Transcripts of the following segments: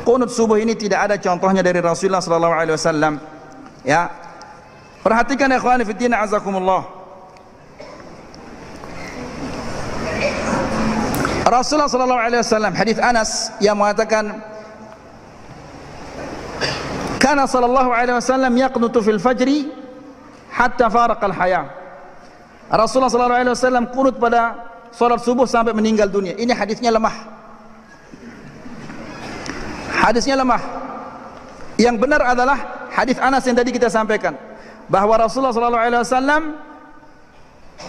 Qunut subuh ini tidak ada contohnya dari Rasulullah sallallahu alaihi wasallam. Ya. Perhatikan ya ikhwani fi din azakumullah. Rasulullah sallallahu alaihi wasallam hadis Anas yang mengatakan kana sallallahu alaihi wasallam yaqnutu fil fajri hatta faraqal haya. Rasulullah sallallahu alaihi wasallam qunut pada salat subuh sampai meninggal dunia. Ini hadisnya lemah. Hadisnya lemah. Yang benar adalah hadis Anas yang tadi kita sampaikan, bahwa Rasulullah sallallahu alaihi wasallam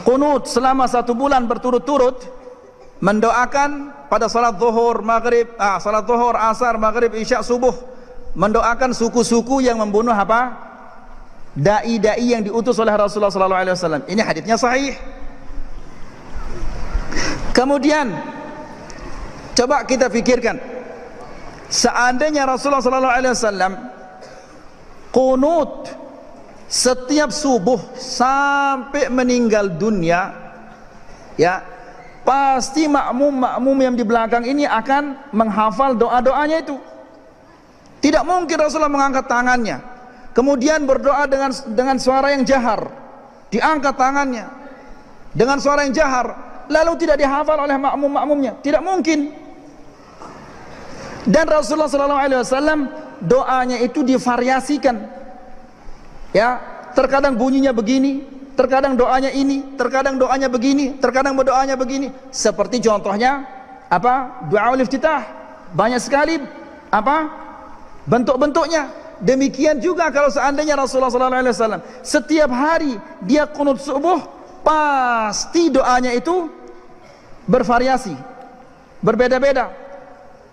qunut selama 1 bulan berturut-turut mendoakan pada salat zuhur, maghrib, salat zuhur, asar, maghrib, isya, subuh, mendoakan suku-suku yang membunuh apa? Dai-dai yang diutus oleh Rasulullah sallallahu alaihi wasallam. Ini hadisnya sahih. Kemudian coba kita pikirkan, seandainya Rasulullah sallallahu alaihi wasallam qunut setiap subuh sampai meninggal dunia, ya, pasti makmum yang di belakang ini akan menghafal doa-doanya itu. Tidak mungkin Rasulullah mengangkat tangannya kemudian berdoa dengan suara yang jahar, diangkat tangannya dengan suara yang jahar lalu tidak dihafal oleh makmum-makmumnya. Tidak mungkin. Dan Rasulullah SAW doanya itu divariasikan, ya, terkadang bunyinya begini, terkadang doanya ini, terkadang doanya begini, terkadang doanya begini. Seperti contohnya apa? Du'aul iftitah. Banyak sekali apa? Bentuk-bentuknya. Demikian juga kalau seandainya Rasulullah SAW setiap hari dia qunut subuh, pasti doanya itu bervariasi, berbeda-beda.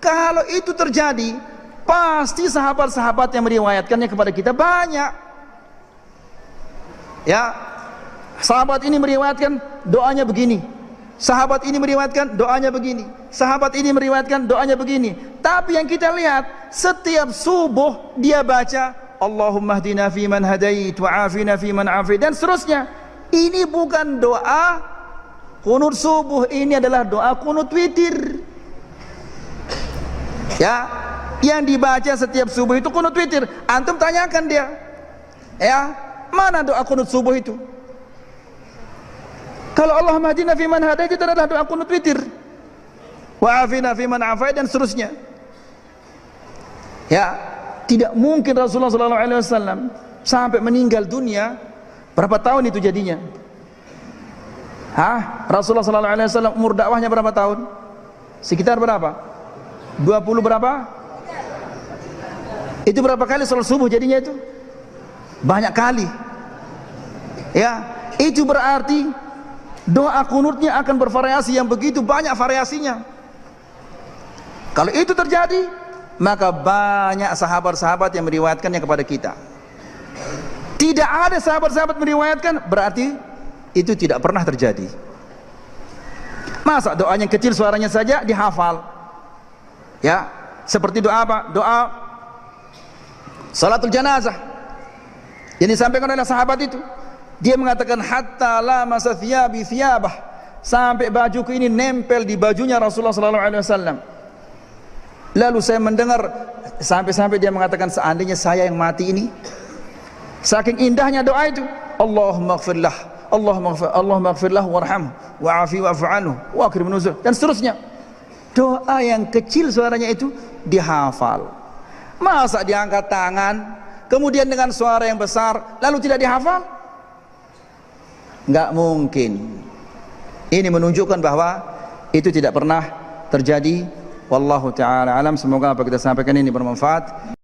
Kalau itu terjadi, pasti sahabat-sahabat yang meriwayatkannya kepada kita banyak. Ya, sahabat ini meriwayatkan doanya begini, sahabat ini meriwayatkan doanya begini, sahabat ini meriwayatkan doanya begini. Tapi yang kita lihat, setiap subuh dia baca Allahumma hdina fi man hadait wa afina fi man afait, dan seterusnya. Ini bukan doa qunut subuh, ini adalah doa qunut witir. Ya, yang dibaca setiap subuh itu qunut witir. Antum tanyakan dia, ya, mana doa qunut subuh itu? Kalau Allahumma hdina fi man hadait itu adalah doa qunut witir, wa afina fi man afait, dan seterusnya. Ya, tidak mungkin Rasulullah SAW sampai meninggal dunia. Berapa tahun itu jadinya? Rasulullah SAW umur dakwahnya berapa tahun? Sekitar berapa? 20 berapa? Itu berapa kali salat subuh jadinya itu? Banyak kali. Ya, itu berarti doa kunutnya akan bervariasi yang begitu banyak variasinya. Kalau itu terjadi, maka banyak sahabat-sahabat yang meriwayatkannya kepada kita. Tidak ada sahabat-sahabat meriwayatkan, berarti itu tidak pernah terjadi. Masa doanya kecil suaranya saja dihafal? Ya, seperti doa apa? Doa salatul janazah yang disampaikan oleh sahabat itu. Dia mengatakan hatta lamasa thiyabi thiyabah, sampai bajuku ini nempel di bajunya Rasulullah SAW. Lalu saya mendengar sampai-sampai dia mengatakan, seandainya saya yang mati ini, saking indahnya doa itu, Allahumma ighfirlah, Allahumma ighfirlah warhamhu wa'afi wa'fu anhu wa akrim nuzul, dan seterusnya. Doa yang kecil suaranya itu dihafal. Masa diangkat tangan kemudian dengan suara yang besar lalu tidak dihafal? Enggak mungkin. Ini menunjukkan bahwa itu tidak pernah terjadi. Wallahu ta'ala alam. Semoga apa kita sampaikan ini bermanfaat.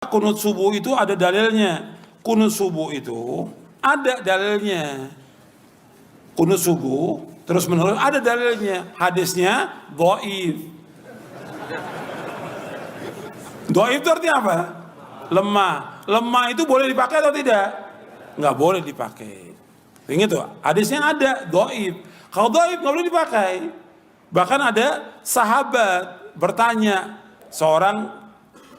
Qunut subuh itu ada dalilnya. Qunut subuh itu ada dalilnya. Qunut subuh terus menerus ada dalilnya. Hadisnya dhaif. Dhaif itu artinya apa? Lemah. Lemah itu boleh dipakai atau tidak? Nggak boleh dipakai. Ingat tuh, hadisnya ada dhaif. Kalau dhaif nggak boleh dipakai. Bahkan ada sahabat bertanya, seorang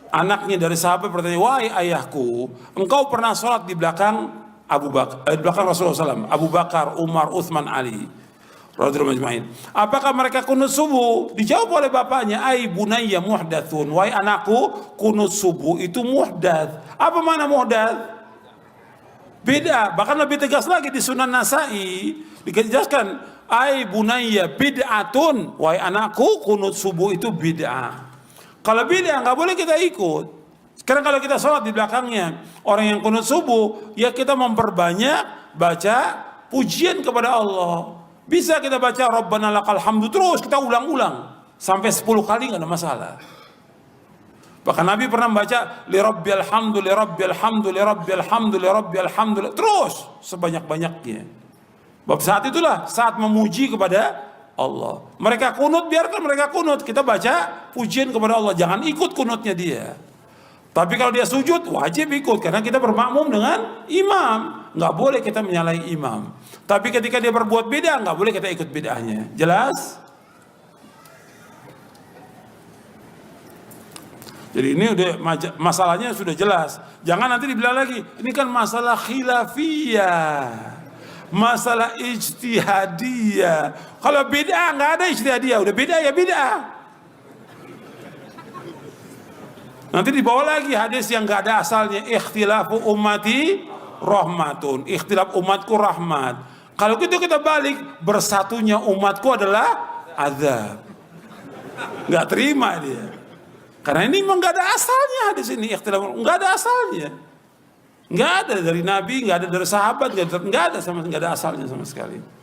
anaknya dari sahabat bertanya, wahai ayahku, engkau pernah sholat di belakang Abu Bakar, di belakang Rasulullah SAW, Abu Bakar, Umar, Uthman, Ali. radhiyallahu majma'in. Apakah mereka kunut subuh? Dijawab oleh bapaknya, ai bunayya muhdatsun, wahai anakku, kunut subuh itu muhdats. Apa makna muhdats? Bid'ah. Bahkan lebih tegas lagi di Sunan Nasa'i dijelaskan, ai bunayya bid'atun, wahai anakku, kunut subuh itu bid'ah. Kalau bid'ah nggak boleh kita ikut. Sekarang kalau kita sholat di belakangnya orang yang kunut subuh, ya kita memperbanyak baca pujian kepada Allah. Bisa kita baca Rabbana lakal hamdu terus, kita ulang-ulang sampai 10 kali nggak ada masalah. Bahkan Nabi pernah membaca li rabbil hamdu li rabbil hamdu li rabbil hamdu li rabbil hamdu terus sebanyak-banyaknya. Bab saat itulah saat memuji kepada Allah. Mereka kunut, biarkan mereka kunut, kita baca pujian kepada Allah, jangan ikut kunutnya dia. Tapi kalau dia sujud wajib ikut karena kita bermakmum dengan imam. Nggak boleh kita menyalahi imam. Tapi ketika dia berbuat bid'ah nggak boleh kita ikut bid'ahnya. Jelas? Jadi ini udah masalahnya sudah jelas. Jangan nanti dibilang lagi ini kan masalah khilafiyah, masalah ijtihadiyah. Kalau bid'ah nggak ada ijtihadiyah, udah bid'ah ya bid'ah. Nanti dibawa lagi hadis yang nggak ada asalnya, ikhtilafu ummati rahmatun, ikhtilaf umatku rahmat. Kalau gitu kita balik, bersatunya umatku adalah azab. Nggak terima dia, karena ini memang nggak ada asalnya hadis ini, ikhtilaf nggak ada asalnya, nggak ada dari Nabi, nggak ada dari sahabat, nggak ada asalnya sama sekali.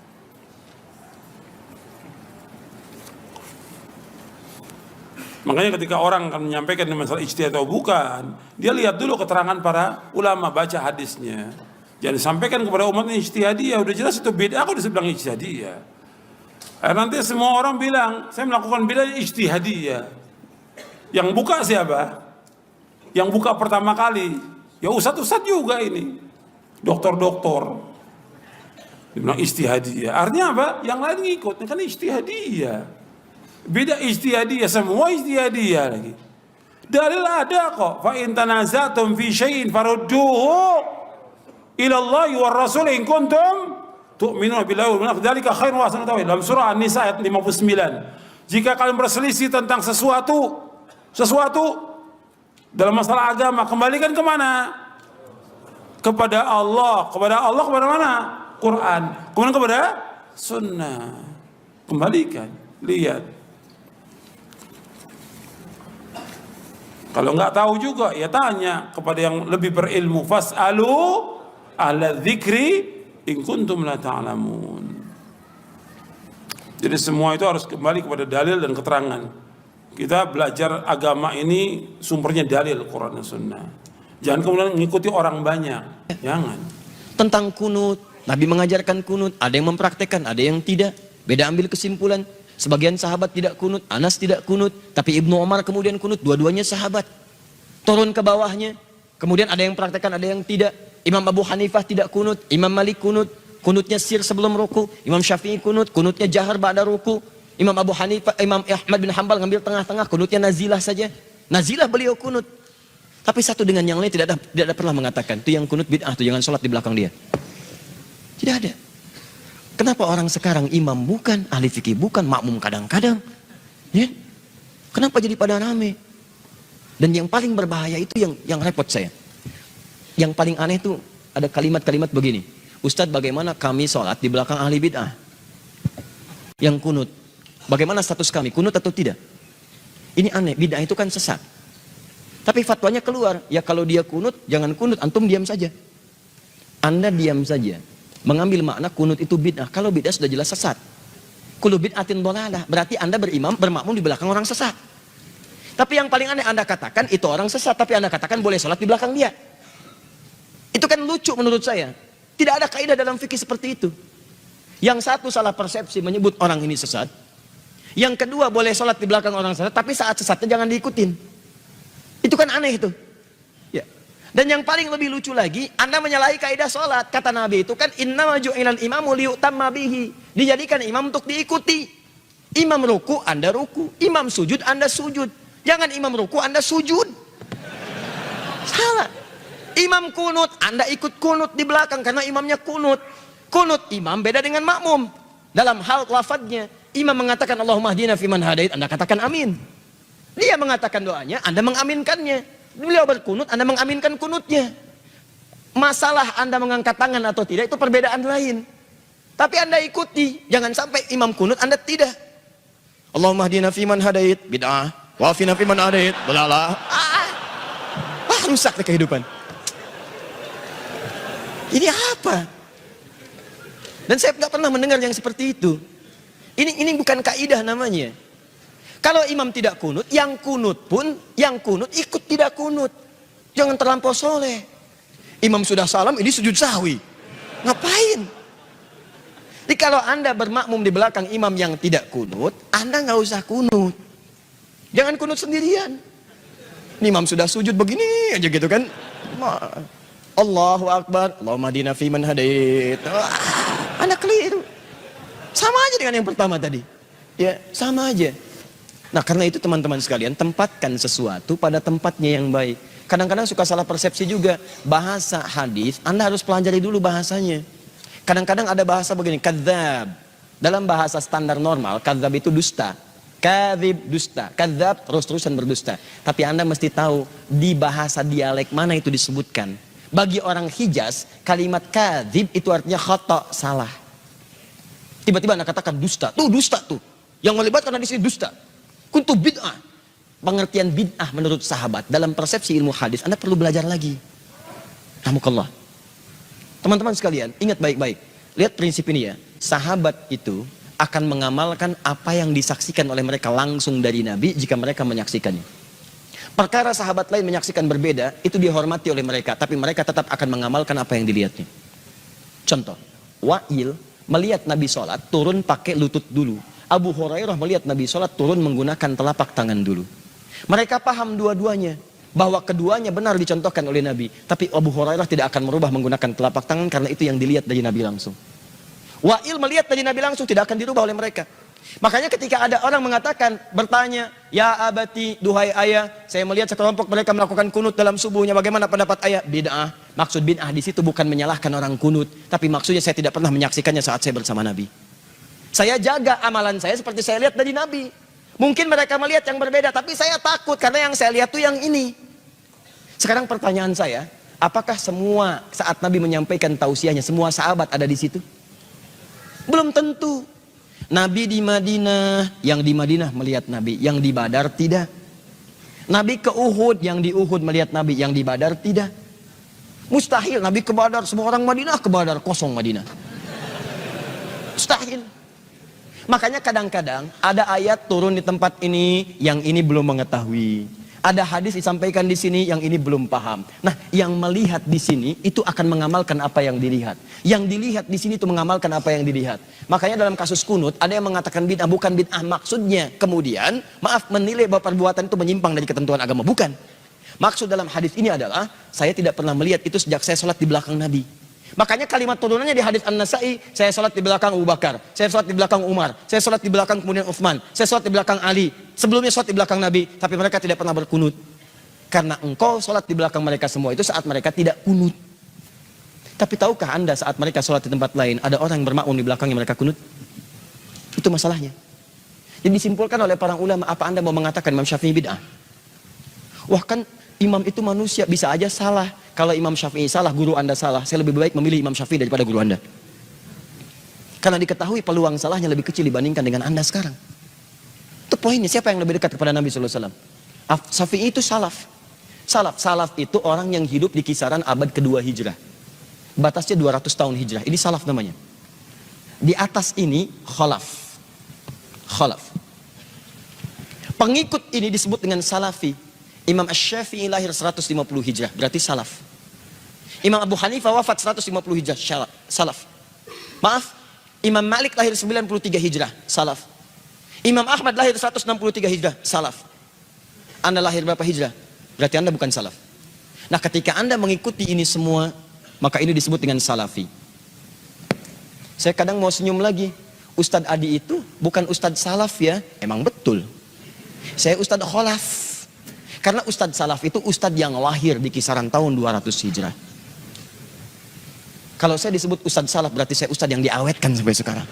Makanya ketika orang akan menyampaikan masalah ijtihad atau bukan, dia lihat dulu keterangan para ulama, baca hadisnya. Jangan disampaikan kepada umat ini ijtihadiyah, udah jelas itu bid'ah, kok disebut ijtihadiyah. Nanti semua orang bilang, saya melakukan bid'ah ijtihadiyah. Yang buka siapa? Yang buka pertama kali, ya ustadz juga ini, doktor-doktor. Dia bilang ijtihadiyah, artinya apa? Yang lain ngikut, ini kan ijtihadiyah. Beda ijtihadiyah, semua ijtihadiyah lagi. Dalil ada kok. Fa in tanaza'tum fi syai'in farudduhu ila Allah wa Rasul in kuntum tu'minuna billahi wal yawmil akhir. Dzalika khairun wa ahsanu ta'wila. Dalam surah An-Nisa ayat 59. Jika kalian berselisih tentang sesuatu dalam masalah agama, kembalikan kemana? Kepada Allah. Kepada mana? Quran. Kemudian kepada sunnah. Kembalikan. Lihat. Kalau nggak tahu juga, ya tanya kepada yang lebih berilmu. Fas'alu ahla dzikri in kuntum la ta'lamun. Jadi semua itu harus kembali kepada dalil dan keterangan. Kita belajar agama ini sumbernya dalil Quran dan Sunnah. Jangan kemudian mengikuti orang banyak. Jangan. Tentang kunut, Nabi mengajarkan kunut, ada yang mempraktekkan, ada yang tidak. Beda ambil kesimpulan. Sebagian sahabat tidak kunut, Anas tidak kunut, tapi Ibnu Umar kemudian kunut, dua-duanya sahabat. Turun ke bawahnya, kemudian ada yang praktekkan, ada yang tidak. Imam Abu Hanifah tidak kunut, Imam Malik kunut, kunutnya sir sebelum ruku. Imam Syafi'i kunut, kunutnya jahar ba'da ruku. Imam Ahmad bin Hanbal ngambil tengah-tengah, kunutnya nazilah saja. Nazilah beliau kunut. Tapi satu dengan yang lain tidak ada pernah mengatakan, itu yang kunut bid'ah, itu jangan sholat di belakang dia. Tidak ada. Kenapa orang sekarang imam bukan, ahli fikih bukan, makmum kadang-kadang, ya? Kenapa jadi pada rame? Dan yang paling berbahaya itu yang repot saya. Yang paling aneh itu ada kalimat-kalimat begini. Ustadz, bagaimana kami sholat di belakang ahli bid'ah? Yang kunut. Bagaimana status kami, kunut atau tidak? Ini aneh, bid'ah itu kan sesat. Tapi fatwanya keluar, ya kalau dia kunut, jangan kunut, antum diam saja. Anda diam saja. Mengambil makna kunut itu bid'ah. Kalau bid'ah sudah jelas sesat. Kullu bid'atin dhalalah. Berarti Anda bermakmum di belakang orang sesat. Tapi yang paling aneh Anda katakan itu orang sesat, tapi Anda katakan boleh sholat di belakang dia. Itu kan lucu menurut saya. Tidak ada kaidah dalam fikih seperti itu. Yang satu salah persepsi menyebut orang ini sesat. Yang kedua boleh sholat di belakang orang sesat, tapi saat sesatnya jangan diikutin. Itu kan aneh itu. Ya. Dan yang paling lebih lucu lagi, Anda menyalahi kaidah sholat. Kata Nabi itu kan, innama ju'ilal imamu liyutamma bihi. Dijadikan imam untuk diikuti. Imam ruku, Anda ruku. Imam sujud, Anda sujud. Jangan imam ruku, Anda sujud. Salah. Imam kunut, Anda ikut kunut di belakang karena imamnya kunut. Kunut imam beda dengan makmum. Dalam hal lafadznya, imam mengatakan Allahumma hdina fiman hadait, Anda katakan amin. Dia mengatakan doanya, Anda mengaminkannya. Beliau berkunut, Anda mengaminkan kunutnya. Masalah Anda mengangkat tangan atau tidak itu perbedaan lain. Tapi Anda ikuti, jangan sampai imam kunut Anda tidak. Allahumma hdina fiman hadait, bid'ah. Wa afina fiman hadait, belalah. Rusak deh kehidupan. Ini apa? Dan saya nggak pernah mendengar yang seperti itu. Ini bukan kaidah namanya. Kalau imam tidak kunut, yang kunut ikut tidak kunut. Jangan terlampau soleh. Imam sudah salam, ini sujud sahwi. Ngapain? Jadi kalau Anda bermakmum di belakang imam yang tidak kunut, Anda nggak usah kunut. Jangan kunut sendirian. Ini imam sudah sujud begini aja gitu kan. Allahu Akbar, Allahumma hdina fiman hadait. Anda keliru. Sama aja dengan yang pertama tadi. Ya, sama aja. Nah, karena itu teman-teman sekalian, tempatkan sesuatu pada tempatnya yang baik. Kadang-kadang suka salah persepsi juga. Bahasa hadis, Anda harus pelajari dulu bahasanya. Kadang-kadang ada bahasa begini, kadzab. Dalam bahasa standar normal, kadzab itu dusta. Kadzib, dusta. Kadzab, terus-terusan berdusta. Tapi Anda mesti tahu, di bahasa dialek mana itu disebutkan. Bagi orang Hijaz, kalimat kadzib itu artinya khata, salah. Tiba-tiba Anda katakan dusta. Tuh dusta tuh. Yang melibatkan di sini dusta. Kuntu bid'ah. Pengertian bid'ah menurut sahabat dalam persepsi ilmu hadis Anda perlu belajar lagi. Rahmukallah. Teman-teman sekalian, ingat baik-baik. Lihat prinsip ini ya. Sahabat itu akan mengamalkan apa yang disaksikan oleh mereka langsung dari Nabi jika mereka menyaksikannya. Perkara sahabat lain menyaksikan berbeda, itu dihormati oleh mereka, tapi mereka tetap akan mengamalkan apa yang dilihatnya. Contoh, Wa'il melihat Nabi sholat, turun pakai lutut dulu. Abu Hurairah melihat Nabi sholat, turun menggunakan telapak tangan dulu. Mereka paham dua-duanya, bahwa keduanya benar dicontohkan oleh Nabi. Tapi Abu Hurairah tidak akan merubah menggunakan telapak tangan, karena itu yang dilihat dari Nabi langsung. Wa'il melihat dari Nabi langsung, tidak akan dirubah oleh mereka. Makanya ketika ada orang mengatakan, bertanya, ya abati, duhai ayah, saya melihat sekelompok mereka melakukan kunut dalam subuhnya, bagaimana pendapat ayah? Bid'ah. Maksud bid'ah di situ bukan menyalahkan orang kunut, tapi maksudnya saya tidak pernah menyaksikannya saat saya bersama Nabi. Saya jaga amalan saya seperti saya lihat dari Nabi. Mungkin mereka melihat yang berbeda, tapi saya takut karena yang saya lihat tuh yang ini. Sekarang pertanyaan saya, apakah semua saat Nabi menyampaikan tausiahnya, semua sahabat ada di situ? Belum tentu. Nabi di Madinah, yang di Madinah melihat Nabi, yang di Badar tidak. Nabi ke Uhud, yang di Uhud melihat Nabi, yang di Badar tidak. Mustahil Nabi ke Badar, semua orang Madinah ke Badar, kosong Madinah. Mustahil. Makanya kadang-kadang ada ayat turun di tempat ini, yang ini belum mengetahui. Ada hadis disampaikan di sini, yang ini belum paham. Nah, yang melihat di sini itu akan mengamalkan apa yang dilihat. Yang dilihat di sini itu mengamalkan apa yang dilihat. Makanya dalam kasus kunut ada yang mengatakan bid'ah, bukan bid'ah maksudnya. Kemudian, maaf, menilai bahwa perbuatan itu menyimpang dari ketentuan agama, bukan. Maksud dalam hadis ini adalah saya tidak pernah melihat itu sejak saya sholat di belakang Nabi. Makanya kalimat turunannya di hadis An-Nasai, saya sholat di belakang Abu Bakar, saya sholat di belakang Umar, saya sholat di belakang kemudian Uthman, saya sholat di belakang Ali, sebelumnya sholat di belakang Nabi, tapi mereka tidak pernah berkunut. Karena engkau sholat di belakang mereka semua itu saat mereka tidak kunut. Tapi tahukah Anda saat mereka sholat di tempat lain, ada orang yang bermakmum di belakangnya mereka kunut? Itu masalahnya. Jadi disimpulkan oleh para ulama, apa Anda mau mengatakan Imam Syafi'i bid'ah? Wah, kan imam itu manusia, bisa aja salah. Kalau Imam Syafi'i salah, guru Anda salah, saya lebih baik memilih Imam Syafi'i daripada guru Anda. Karena diketahui peluang salahnya lebih kecil dibandingkan dengan Anda sekarang. Itu poinnya, siapa yang lebih dekat kepada Nabi SAW? Syafi'i itu salaf. Salaf itu orang yang hidup di kisaran abad kedua hijrah. Batasnya 200 tahun hijrah, ini salaf namanya. Di atas ini khalaf. Pengikut ini disebut dengan salafi. Imam Asy-Syafi'i lahir 150 hijrah, berarti salaf. Imam Abu Hanifah wafat 150 hijrah, salaf. Maaf, Imam Malik lahir 93 hijrah, salaf. Imam Ahmad lahir 163 hijrah, salaf. Anda lahir berapa hijrah? Berarti Anda bukan salaf. Nah, ketika Anda mengikuti ini semua, maka ini disebut dengan salafi. Saya kadang mau senyum lagi. Ustadz Adi itu bukan Ustadz salaf ya, emang betul. Saya Ustadz kholaf. Karena Ustadz salaf itu Ustadz yang lahir di kisaran tahun 200 hijrah. Kalau saya disebut Ustadz salaf berarti saya Ustadz yang diawetkan sampai sekarang.